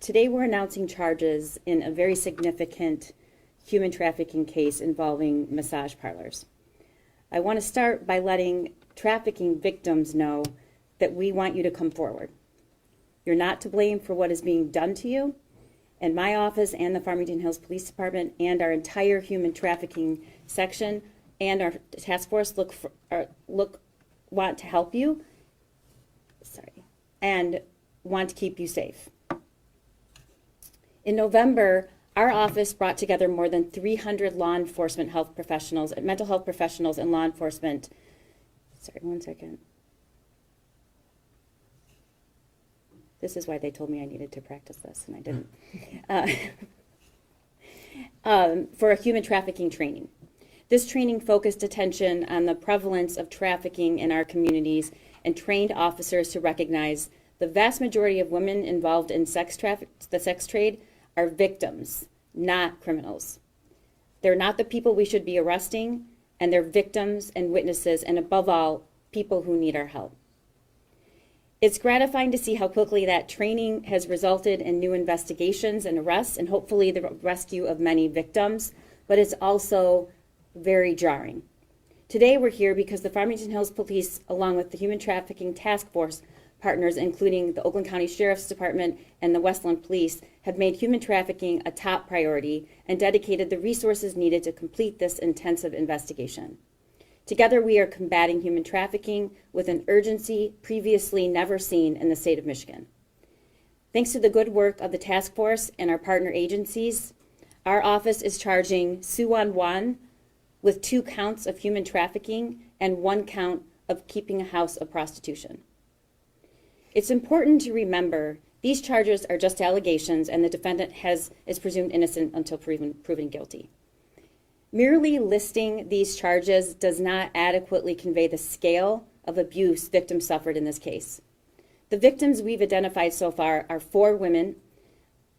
Today we're announcing charges in a very significant human trafficking case involving massage parlors. I want to start by letting trafficking victims know that we want you to come forward. You're not to blame for what is being done to you, and my office and the Farmington Hills Police Department and our entire human trafficking section and our task force want to help you, and want to keep you safe. In November, our office brought together more than 300 law enforcement health professionals, mental health professionals, and law enforcement. Sorry, one second. This is why they told me I needed to practice this, and I didn't. For a human trafficking training. This training focused attention on the prevalence of trafficking in our communities and trained officers to recognize the vast majority of women involved in the sex trade are victims, not criminals. They're not the people we should be arresting, and they're victims and witnesses, and above all, people who need our help. It's gratifying to see how quickly that training has resulted in new investigations and arrests, and hopefully the rescue of many victims, but it's also very jarring. Today we're here because the Farmington Hills Police, along with the Human Trafficking Task Force partners, including the Oakland County Sheriff's Department and the Westland Police, have made human trafficking a top priority and dedicated the resources needed to complete this intensive investigation. Together, we are combating human trafficking with an urgency previously never seen in the state of Michigan. Thanks to the good work of the task force and our partner agencies, our office is charging Zixuan Wan with 2 counts of human trafficking and 1 count of keeping a house of prostitution. It's important to remember these charges are just allegations, and the defendant is presumed innocent until proven guilty. Merely listing these charges does not adequately convey the scale of abuse victims suffered in this case. The victims we've identified so far are 4 women.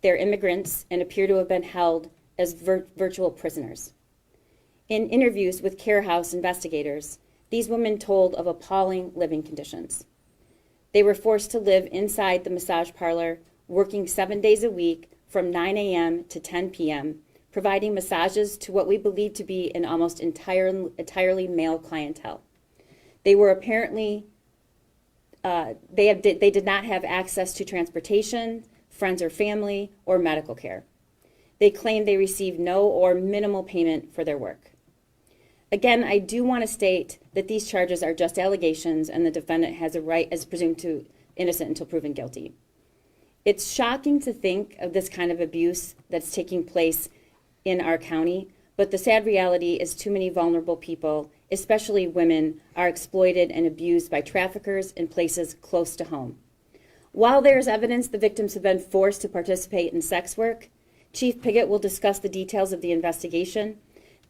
They're immigrants and appear to have been held as virtual prisoners. In interviews with Care House investigators, these women told of appalling living conditions. They were forced to live inside the massage parlor, working 7 days a week from 9 a.m. to 10 p.m., providing massages to what we believe to be an almost entirely male clientele. They were apparently, they did not have access to transportation, friends or family, or medical care. They claimed they received no or minimal payment for their work. Again, I do want to state that these charges are just allegations, and the defendant has a right, as presumed to innocent until proven guilty. It's shocking to think of this kind of abuse that's taking place in our county, but the sad reality is too many vulnerable people, especially women, are exploited and abused by traffickers in places close to home. While there's evidence the victims have been forced to participate in sex work, Chief Piggott will discuss the details of the investigation.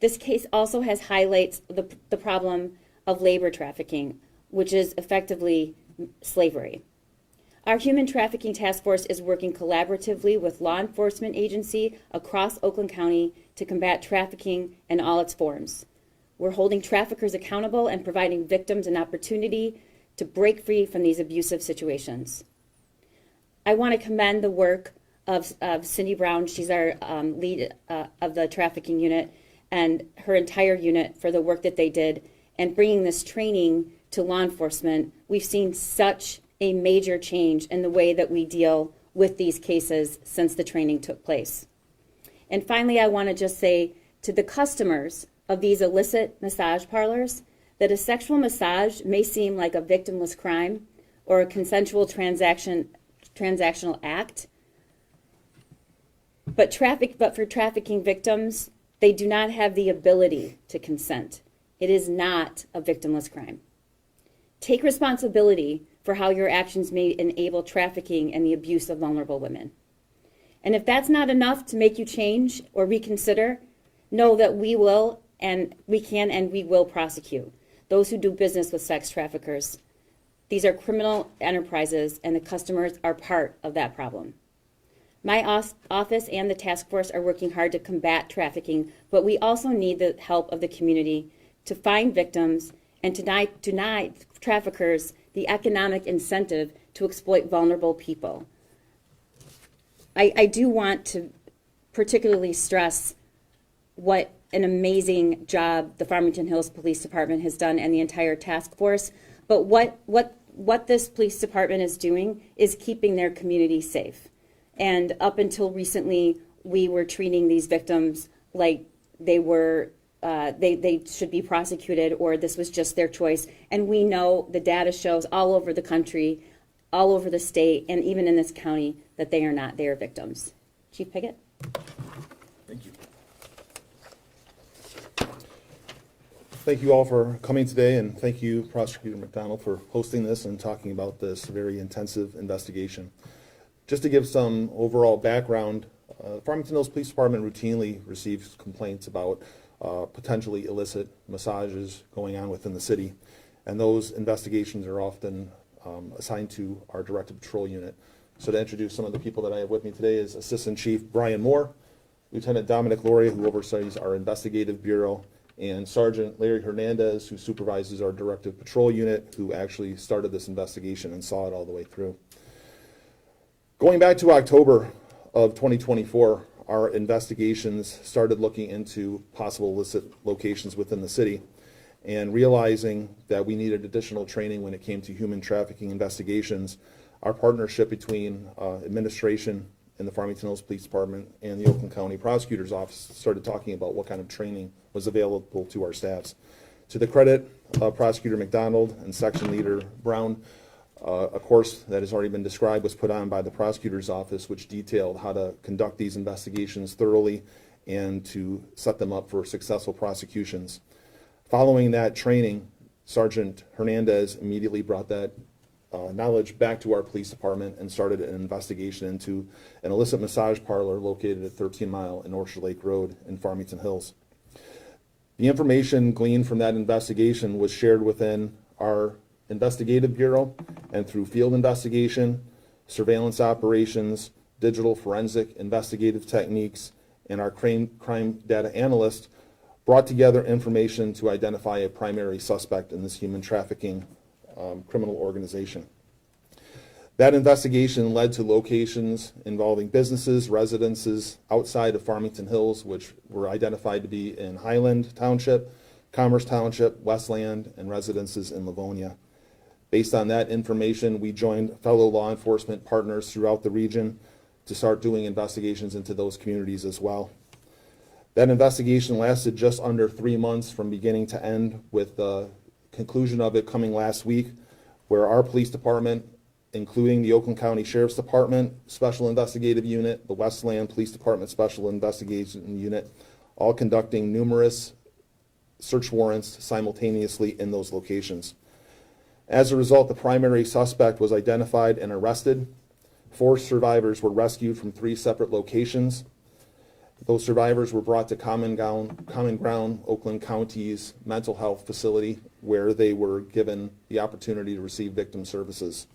This case also highlights the problem of labor trafficking, which is effectively slavery. Our Human Trafficking Task Force is working collaboratively with law enforcement agencies across Oakland County to combat trafficking in all its forms. We're holding traffickers accountable and providing victims an opportunity to break free from these abusive situations. I want to commend the work of Cindy Brown. She's our lead of the trafficking unit, and her entire unit for the work that they did and bringing this training to law enforcement. We've seen such a major change in the way that we deal with these cases since the training took place. And finally, I want to just say to the customers of these illicit massage parlors that a sexual massage may seem like a victimless crime or a consensual transactional act, but for trafficking victims, they do not have the ability to consent. It is not a victimless crime. Take responsibility for how your actions may enable trafficking and the abuse of vulnerable women. And if that's not enough to make you change or reconsider, know that we will and we can and we will prosecute those who do business with sex traffickers. These are criminal enterprises, and the customers are part of that problem. My office and the task force are working hard to combat trafficking, but we also need the help of the community to find victims and to deny traffickers the economic incentive to exploit vulnerable people. I do want to particularly stress what an amazing job the Farmington Hills Police Department has done and the entire task force. But what this police department is doing is keeping their community safe. And up until recently, we were treating these victims like they were they should be prosecuted, or this was just their choice. And we know the data shows all over the country, all over the state, and even in this county that they are not. They are victims. Chief Piggott. Thank you. Thank you all for coming today, and thank you, Prosecutor McDonald, for hosting this and talking about this very intensive investigation. Just to give some overall background, Farmington Hills Police Department routinely receives complaints about potentially illicit massages going on within the city, and those investigations are often assigned to our Directed Patrol Unit. So to introduce some of the people that I have with me today is Assistant Chief Brian Moore, Lieutenant Dominic Lauria, who oversees our Investigative Bureau, and Sergeant Larry Hernandez, who supervises our Directive Patrol Unit, who actually started this investigation and saw it all the way through. Going back to October of 2024, our investigations started looking into possible illicit locations within the city and realizing that we needed additional training when it came to human trafficking investigations. Our partnership between administration and the Farmington Hills Police Department and the Oakland County Prosecutor's Office started talking about what kind of training was available to our staffs. To the credit of Prosecutor McDonald and Section Leader Brown, a course that has already been described was put on by the Prosecutor's Office, which detailed how to conduct these investigations thoroughly and to set them up for successful prosecutions. Following that training, Sergeant Hernandez immediately brought that knowledge back to our police department and started an investigation into an illicit massage parlor located at 13 Mile and Orchard Lake Road in Farmington Hills. The information gleaned from that investigation was shared within our Investigative Bureau and through field investigation, surveillance operations, digital forensic investigative techniques, and our crime data analyst brought together information to identify a primary suspect in this human trafficking criminal organization. That investigation led to locations involving businesses, residences outside of Farmington Hills, which were identified to be in Highland Township, Commerce Township, Westland, and residences in Livonia. Based on that information, we joined fellow law enforcement partners throughout the region to start doing investigations into those communities as well. That investigation lasted just under 3 months from beginning to end, with the conclusion of it coming last week, where our police department, including the Oakland County Sheriff's Department Special Investigative Unit, the Westland Police Department Special Investigation Unit, all conducting numerous search warrants simultaneously in those locations. As a result, the primary suspect was identified and arrested. 4 survivors were rescued from 3 separate locations. Those survivors were brought to Common Ground, Oakland County's mental health facility, where they were given the opportunity to receive victim services.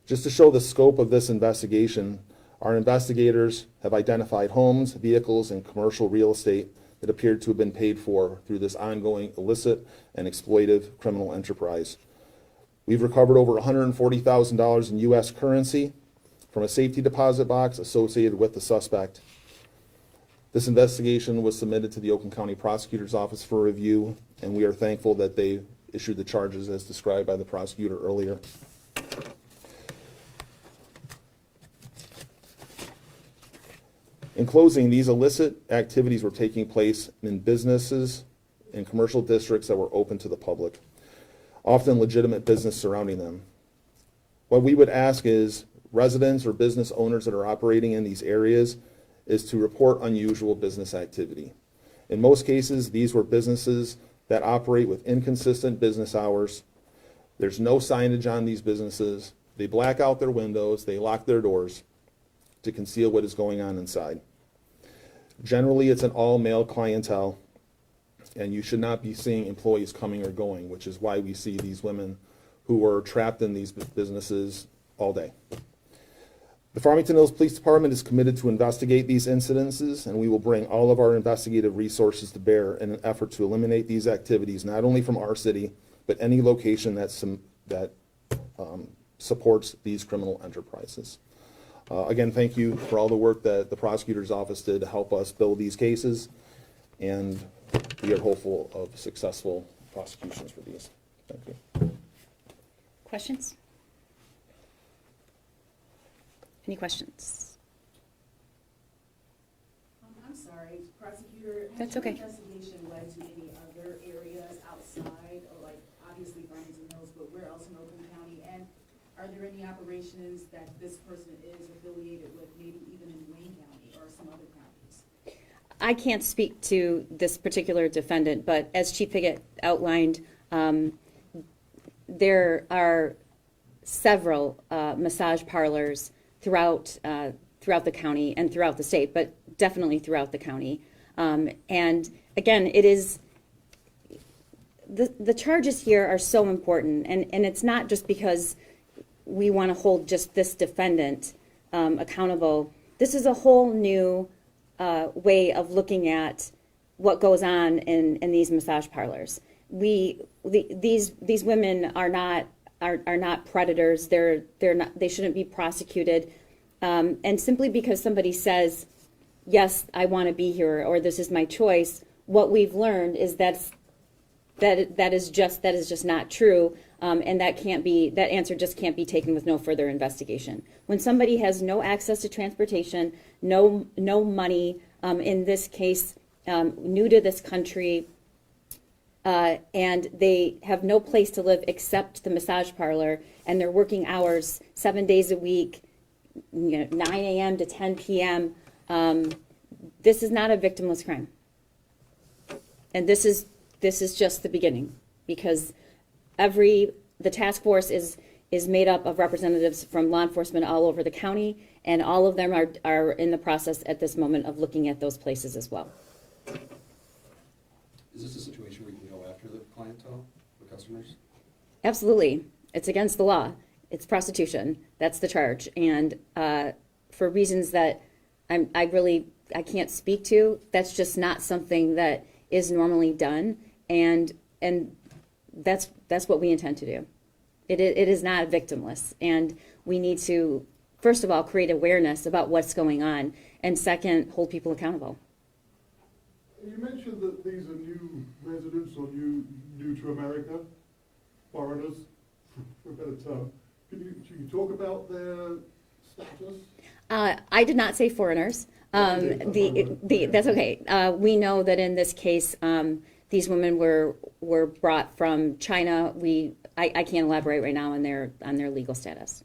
Just to show the scope of this investigation, our investigators have identified homes, vehicles, and commercial real estate that appeared to have been paid for through this ongoing illicit and exploitive criminal enterprise. We've recovered over $140,000 in U.S. currency from a safety deposit box associated with the suspect. This investigation was submitted to the Oakland County Prosecutor's Office for review, and we are thankful that they issued the charges as described by the prosecutor earlier. In closing, these illicit activities were taking place in businesses and commercial districts that were open to the public, often legitimate business surrounding them. What we would ask is residents or business owners that are operating in these areas is to report unusual business activity. In most cases, these were businesses that operate with inconsistent business hours. There's no signage on these businesses. They black out their windows, they lock their doors to conceal what is going on inside. Generally, it's an all-male clientele, and you should not be seeing employees coming or going, which is why we see these women who are trapped in these businesses all day. The Farmington Hills Police Department is committed to investigate these incidences, and we will bring all of our investigative resources to bear in an effort to eliminate these activities, not only from our city, but any location that supports these criminal enterprises. Again, thank you for all the work that the prosecutor's office did to help us build these cases, and we are hopeful of successful prosecutions for these. Thank you. Questions? Any questions? I'm sorry, Prosecutor. That's has okay. your investigation led to any other areas outside, or like obviously Farmington Hills, but where else in Oakland County? And are there any operations that this person is affiliated with, maybe even in Wayne County or some other counties? I can't speak to this particular defendant, but as Chief Piggott outlined, there are several massage parlors throughout the county and throughout the state, but definitely throughout the county. And again, it is the charges here are so important, and it's not just because we want to hold just this defendant accountable. This is a whole new way of looking at what goes on in these massage parlors. These women are not predators. They shouldn't be prosecuted. And simply because somebody says, yes, I want to be here, or this is my choice, what we've learned is that is just not true, and that answer just can't be taken with no further investigation. When somebody has no access to transportation, no money, in this case, new to this country, and they have no place to live except the massage parlor, and they're working hours 7 days a week, 9 a.m. to 10 p.m. This is not a victimless crime, and this is just the beginning, because the task force is made up of representatives from law enforcement all over the county, and all of them are in the process at this moment of looking at those places as well. Is this a situation where you can go after the clientele, the customers? Absolutely. It's against the law. It's prostitution. That's the charge. And for reasons that I can't speak to, that's just not something that is normally done. And that's what we intend to do. It is not victimless. And we need to, first of all, create awareness about what's going on. And second, hold people accountable. You mentioned that these are new residents or new to America, foreigners, for a better term. Can you talk about their status? I did not say foreigners. That's okay. We know that in this case, these women were brought from China. I can't elaborate right now on their legal status.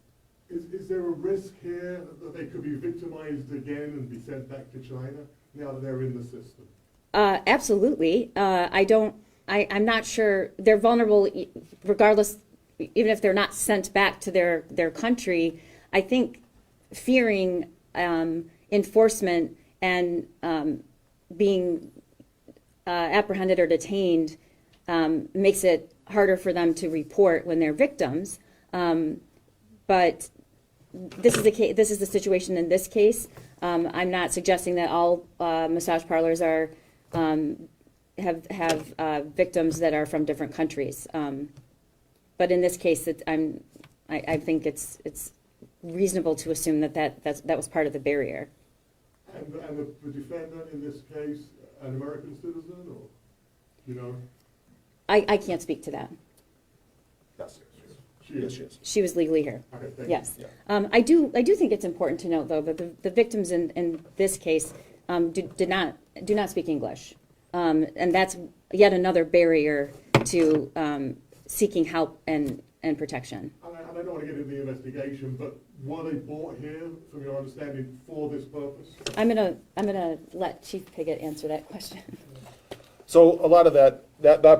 Is there a risk here that they could be victimized again and be sent back to China now that they're in the system? Absolutely. I'm not sure. They're vulnerable regardless, even if they're not sent back to their country. I think fearing enforcement and being apprehended or detained makes it harder for them to report when they're victims. But this is the situation in this case. I'm not suggesting that all massage parlors have victims that are from different countries. But in this case, I think it's reasonable to assume that was part of the barrier. And the defendant in this case, an American citizen, or you know? I can't speak to that. Yes. She is. Yes, she is. She was legally here. Okay, thank Yes. you. Yeah. I do think it's important to note, though, that the victims in this case do not speak English, and that's yet another barrier to seeking help and protection. And I don't want to get into the investigation, but were they brought here, from your understanding, for this purpose? I'm gonna let Chief Piggott answer that question. So a lot of that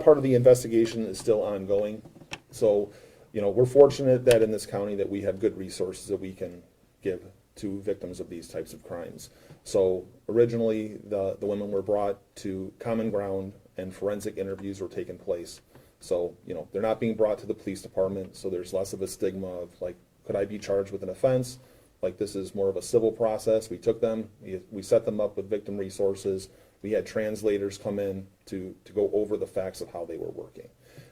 part of the investigation is still ongoing. So, we're fortunate that in this county that we have good resources that we can give to victims of these types of crimes. So originally, the women were brought to Common Ground and forensic interviews were taking place. So, they're not being brought to the police department, so there's less of a stigma of, like, could I be charged with an offense? Like, this is more of a civil process. We took them, we set them up with victim resources. We had translators come in to go over the facts of how they were working.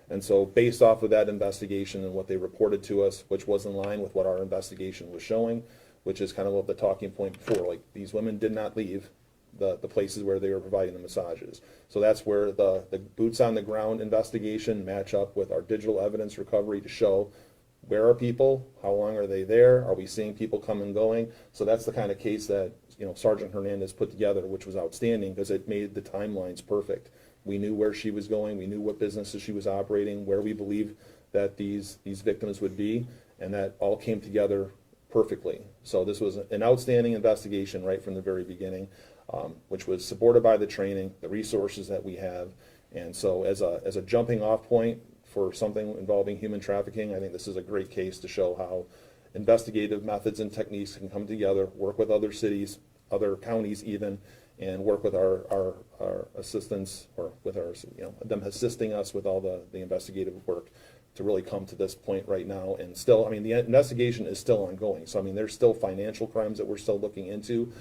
And so based off of that investigation and what they reported to us, which was in line with what our investigation was showing, which is kind of what the talking point before, like these women did not leave the places where they were providing the massages. So that's where the boots on the ground investigation match up with our digital evidence recovery to show where are people, how long are they there, are we seeing people come and going. So that's the kind of case that Sergeant Hernandez put together, which was outstanding because it made the timelines perfect. We knew where she was going, we knew what businesses she was operating, where we believed that these victims would be, and that all came together perfectly. So this was an outstanding investigation right from the very beginning, which was supported by the training, the resources that we have. And so as a jumping off point for something involving human trafficking, I think this is a great case to show how investigative methods and techniques can come together, work with other cities, other counties even, and work with our assistants, or with our, them assisting us with all the investigative work to really come to this point right now. And still, I mean, the investigation is still ongoing. So, I mean, there's still financial crimes that we're still looking into.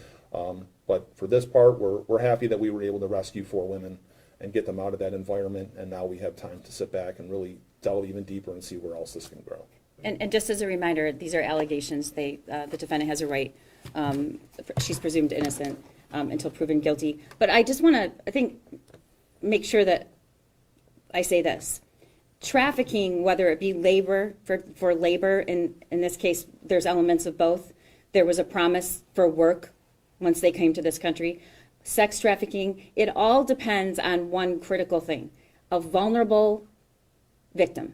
But for this part, we're happy that we were able to rescue 4 women and get them out of that environment. And now we have time to sit back and really delve even deeper and see where else this can grow. And just as a reminder, these are allegations. The defendant has a right. She's presumed innocent until proven guilty. But I just want to, I think, make sure that I say this. Trafficking, whether it be labor, for labor, in this case, there's elements of both. There was a promise for work once they came to this country. Sex trafficking, it all depends on one critical thing, a vulnerable victim.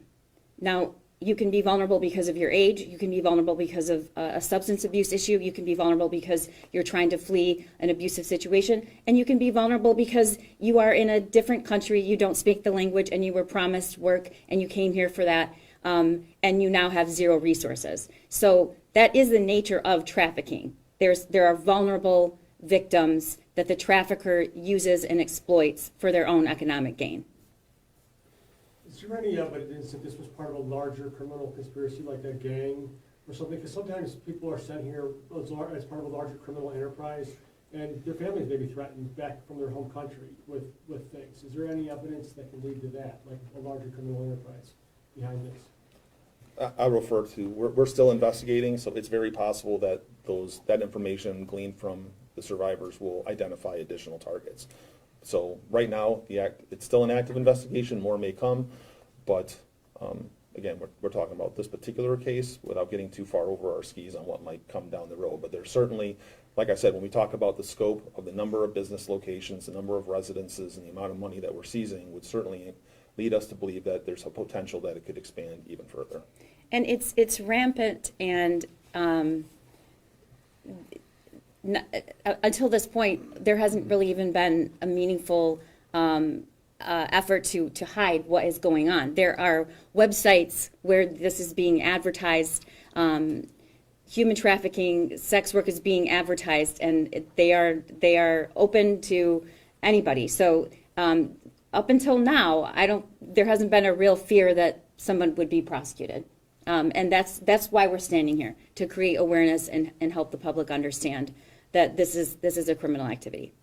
Now, you can be vulnerable because of your age, you can be vulnerable because of a substance abuse issue, you can be vulnerable because you're trying to flee an abusive situation, and you can be vulnerable because you are in a different country, you don't speak the language, and you were promised work, and you came here for that, and you now have 0 resources. So that is the nature of trafficking. There are vulnerable victims that the trafficker uses and exploits for their own economic gain. Is there any evidence that this was part of a larger criminal conspiracy, like a gang or something? Because sometimes people are sent here as part of a larger criminal enterprise, and their families may be threatened back from their home country with things. Is there any evidence that can lead to that, like a larger criminal enterprise behind this? I refer to, we're still investigating, so it's very possible that that information gleaned from the survivors will identify additional targets. So right now, it's still an active investigation, more may come, but again, we're talking about this particular case without getting too far over our skis on what might come down the road. But there's certainly, like I said, when we talk about the scope of the number of business locations, the number of residences, and the amount of money that we're seizing would certainly lead us to believe that there's a potential that it could expand even further. And it's rampant, and until this point, there hasn't really even been a meaningful effort to hide what is going on. There are websites where this is being advertised. Human trafficking, sex work is being advertised, and they are open to anybody. So up until now, there hasn't been a real fear that someone would be prosecuted. And that's why we're standing here, to create awareness and help the public understand that this is a criminal activity.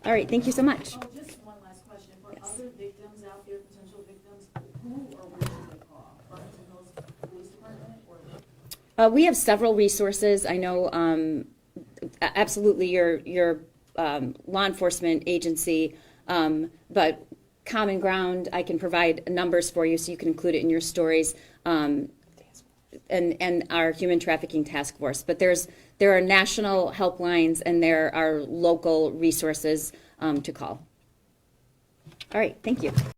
All right, thank you so much. Oh, just one last question. For Yes. other victims out there, potential victims, who or where should they call? Farmington Hills Police Department or? We have several resources. I know absolutely your law enforcement agency, but Common Ground, I can provide numbers for you so you can include it in your stories, and our Human Trafficking Task Force. But there are national helplines and there are local resources to call. All right, thank you.